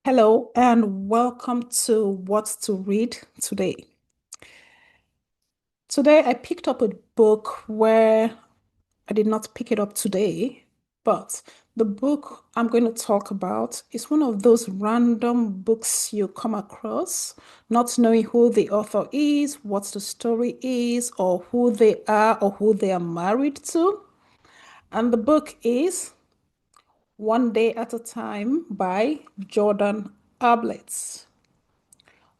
Hello and welcome to What to Read Today. Today I picked up a book where I did not pick it up today, but the book I'm going to talk about is one of those random books you come across, not knowing who the author is, what the story is, or who they are, or who they are married to. And the book is One Day at a Time by Jordan Ablett.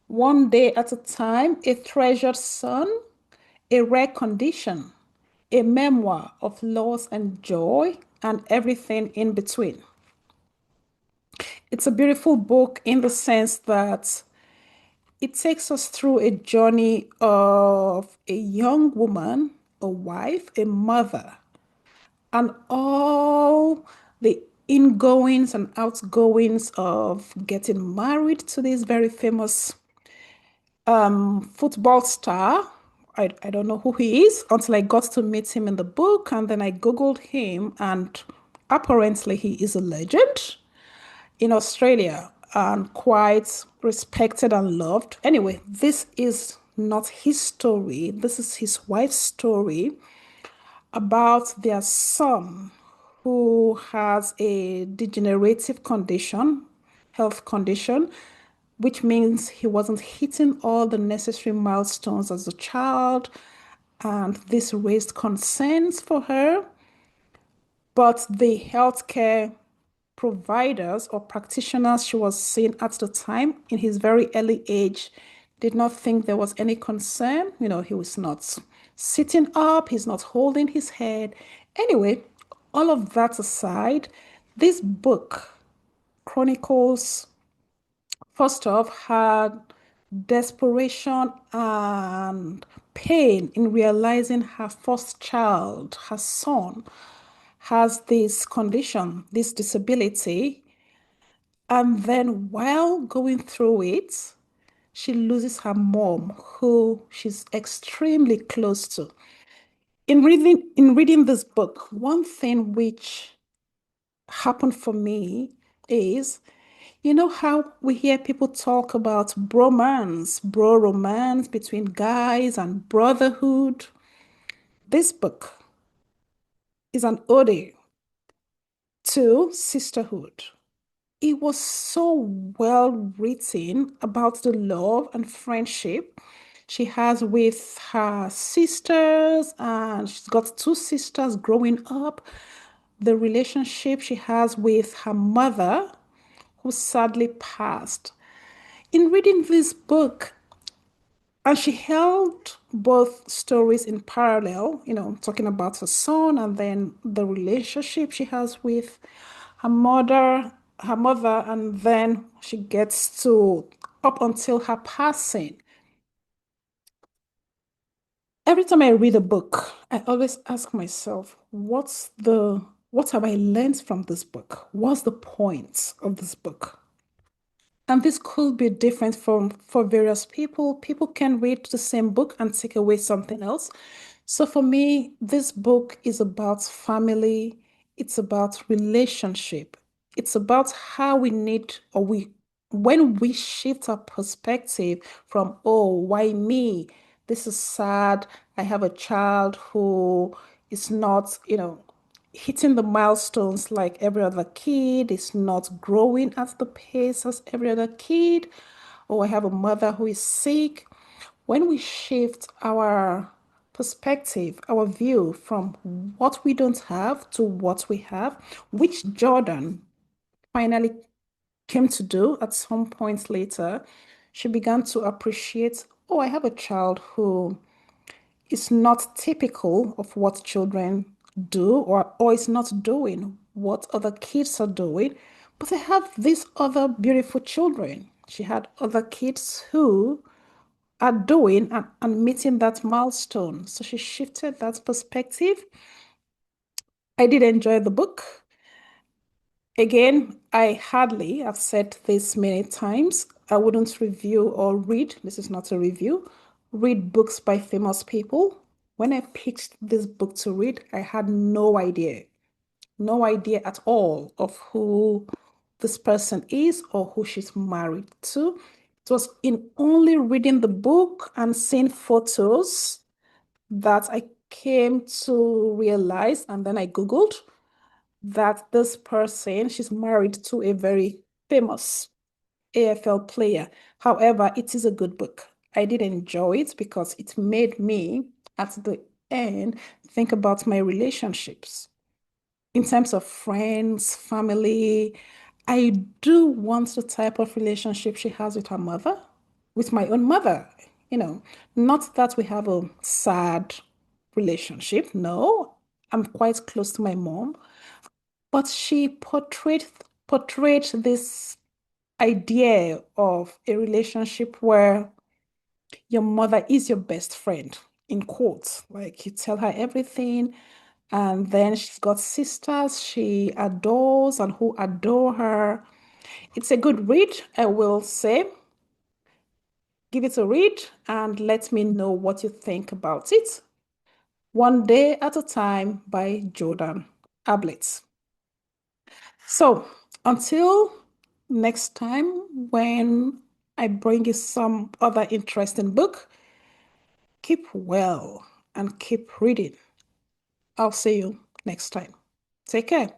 One day at a time, a treasured son, a rare condition, a memoir of loss and joy, and everything in between. It's a beautiful book in the sense that it takes us through a journey of a young woman, a wife, a mother, and all the ingoings and outgoings of getting married to this very famous football star. I don't know who he is until I got to meet him in the book, and then I Googled him, and apparently he is a legend in Australia and quite respected and loved. Anyway, this is not his story, this is his wife's story about their son who has a degenerative condition, health condition, which means he wasn't hitting all the necessary milestones as a child. And this raised concerns for her. But the healthcare providers or practitioners she was seeing at the time in his very early age did not think there was any concern. He was not sitting up, he's not holding his head. Anyway, all of that aside, this book chronicles, first off, her desperation and pain in realizing her first child, her son, has this condition, this disability. And then while going through it, she loses her mom, who she's extremely close to. In reading this book, one thing which happened for me is, how we hear people talk about bromance, bro romance between guys and brotherhood? This book is an ode to sisterhood. It was so well written about the love and friendship she has with her sisters, and she's got two sisters growing up. The relationship she has with her mother, who sadly passed. In reading this book, and she held both stories in parallel, talking about her son and then the relationship she has with her mother, and then she gets to up until her passing. Every time I read a book, I always ask myself, what have I learned from this book? What's the point of this book? And this could be different for various people. People can read the same book and take away something else. So for me, this book is about family, it's about relationship, it's about how we need, or when we shift our perspective from, oh, why me? This is sad. I have a child who is not, hitting the milestones like every other kid, is not growing at the pace as every other kid, or I have a mother who is sick. When we shift our perspective, our view from what we don't have to what we have, which Jordan finally came to do at some point later, she began to appreciate, oh, I have a child who is not typical of what children do, or is not doing what other kids are doing, but I have these other beautiful children. She had other kids who are doing and meeting that milestone. So she shifted that perspective. I did enjoy the book. Again, I've said this many times, I wouldn't review or read, this is not a review, read books by famous people. When I picked this book to read, I had no idea at all of who this person is or who she's married to. It was in only reading the book and seeing photos that I came to realize, and then I Googled that this person, she's married to a very famous AFL player. However, it is a good book. I did enjoy it because it made me, at the end, think about my relationships in terms of friends, family. I do want the type of relationship she has with her mother, with my own mother. You know, not that we have a sad relationship. No, I'm quite close to my mom, but she portrayed this idea of a relationship where your mother is your best friend, in quotes. Like you tell her everything, and then she's got sisters she adores and who adore her. It's a good read, I will say. Give it a read and let me know what you think about it. One Day at a Time by Jordan Ablett. So until next time, when I bring you some other interesting book, keep well and keep reading. I'll see you next time. Take care.